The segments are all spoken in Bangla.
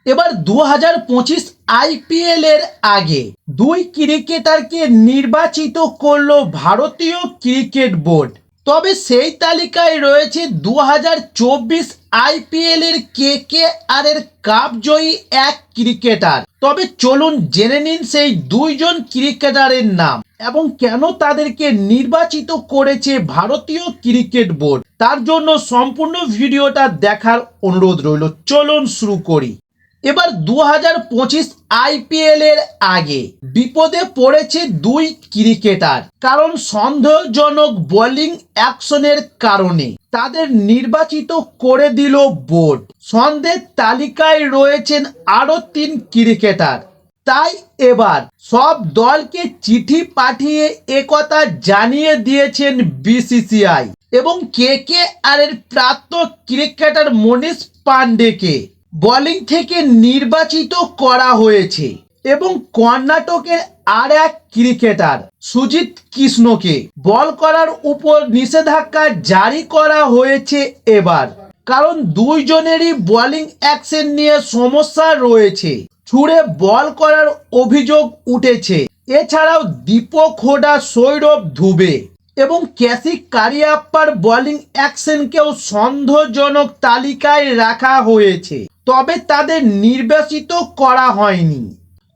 এবার 2025 আইপিএল এর আগে দুই ক্রিকেটারকে নির্বাচিত করলো ভারতীয় ক্রিকেট বোর্ড। তবে সেই তালিকায় রয়েছে 2024 আইপিএল এর কেকেআর এর কাপ জয়ী এক ক্রিকেটার। তবে চলুন জেনে নিন সেই দুইজন ক্রিকেটারের নাম এবং কেন তাদেরকে নির্বাচিত করেছে ভারতীয় ক্রিকেট বোর্ড। তার জন্য সম্পূর্ণ ভিডিওটা দেখার অনুরোধ রইল। চলুন শুরু করি। এবার 2025 আইপিএল এর আগে বিপদে পড়েছে দুই ক্রিকেটার, কারণ সন্দেহজনক বোলিং অ্যাকশনের কারণে তাদের নির্বাচিত করে দিল বোর্ড। সন্দেহের তালিকায় রয়েছেন আরো 3 ক্রিকেটার। তাই এবার সব দলকে চিঠি পাঠিয়ে একথা জানিয়ে দিয়েছেন বিসিসিআই এবং কেকেআর এর প্রাক্তন ক্রিকেটার মনীষ পান্ডেকে বোলিং থেকে নির্বাচিত করা হয়েছে এবং কর্ণাটকের আর এক ক্রিকেটার সুজিত কৃষ্ণকে বল করার উপর নিষেধাজ্ঞা জারি করা হয়েছে এবার, কারণ দুইজনেরই বোলিং অ্যাকশন নিয়ে সমস্যা রয়েছে। ছুড়ে বল করার অভিযোগ উঠেছে। এছাড়াও দীপক হোডা, সৌরভ ধুবে এবং ক্যাসিক কারিয়াপ্পার বোলিং অ্যাকশনকেও সন্দেহজনক তালিকায় রাখা হয়েছে, তবে তাদের নির্বাচিত করা হয়নি।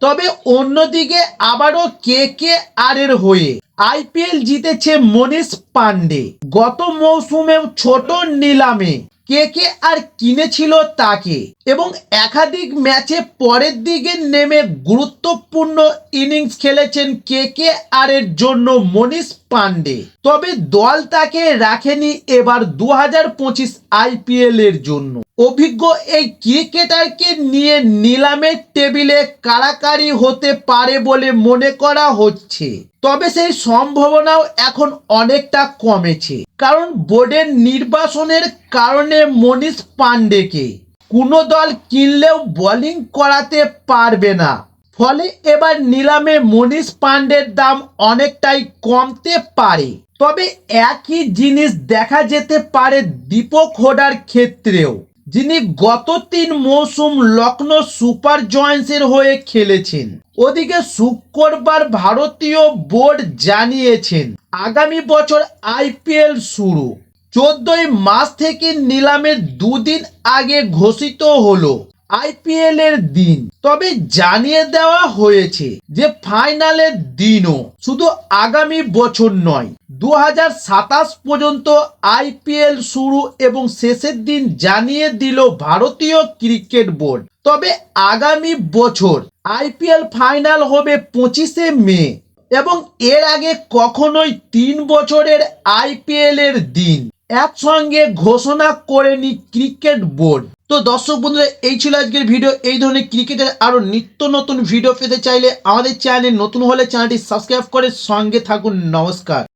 তবে অন্যদিকে আবারও কেকেআর এর হয়ে আইপিএল জিতেছে মনীষ পান্ডে। গত মৌসুমেও ছোট নিলামে কেকেআর কিনেছিল তাকে এবং একাধিক ম্যাচে পরের দিকে নেমে গুরুত্বপূর্ণ ইনিংস খেলেছেন কেকেআর এর জন্য মনীষ পান্ডে। তবে দল তাকে রাখেনি এবার 2025 আইপিএল এর জন্য। অভিজ্ঞ এই ক্রিকেটারকে নিয়ে নিলামের টেবিলে কাড়াকাড়ি হতে পারে বলে মনে করা হচ্ছে। তবে সেই সম্ভাবনাও এখন অনেকটা কমেছে, কারণ বোর্ডের নির্বাচনের কারণে মনীষ পান্ডেকে কোনো দল কিনলেও বোলিং করাতে পারবে না। ফলে এবার নিলামে মনীষ পান্ডের দাম অনেকটাই কমতে পারে। তবে একই জিনিস দেখা যেতে পারে দীপক হোডার ক্ষেত্রেও, যিনি গত 3 মৌসুম লখনৌ সুপার জয়েন্টসের হয়ে খেলেছেন। ওদিকে শুক্রবার ভারতীয় বোর্ড জানিয়েছেন আগামী বছর আইপিএল শুরু 14ই মার্চ থেকে নিলামের দুদিন আগে ঘোষিত হলো আইপিএল এর দিন। তবে জানিয়ে দেওয়া হয়েছে যে ফাইনালের দিনও শুধু আগামী বছর নয়, 2027 পর্যন্ত আইপিএল শুরু এবং শেষের দিন জানিয়ে দিল ভারতীয় ক্রিকেট বোর্ড। তবে আগামী বছর আইপিএল ফাইনাল হবে 25শে মে এবং এর আগে কখনোই 3 বছরের আইপিএল এর দিন একসঙ্গে ঘোষণা করেনি ক্রিকেট বোর্ড। তো দর্শক বন্ধুরা, এই ছিল আজকের ভিডিও। এই ধরনের ক্রিকেটের আরো নিত্য নতুন ভিডিও পেতে চাইলে আমাদের চ্যানেলে নতুন হলে চ্যানেলটি সাবস্ক্রাইব করে সঙ্গে থাকুন। নমস্কার।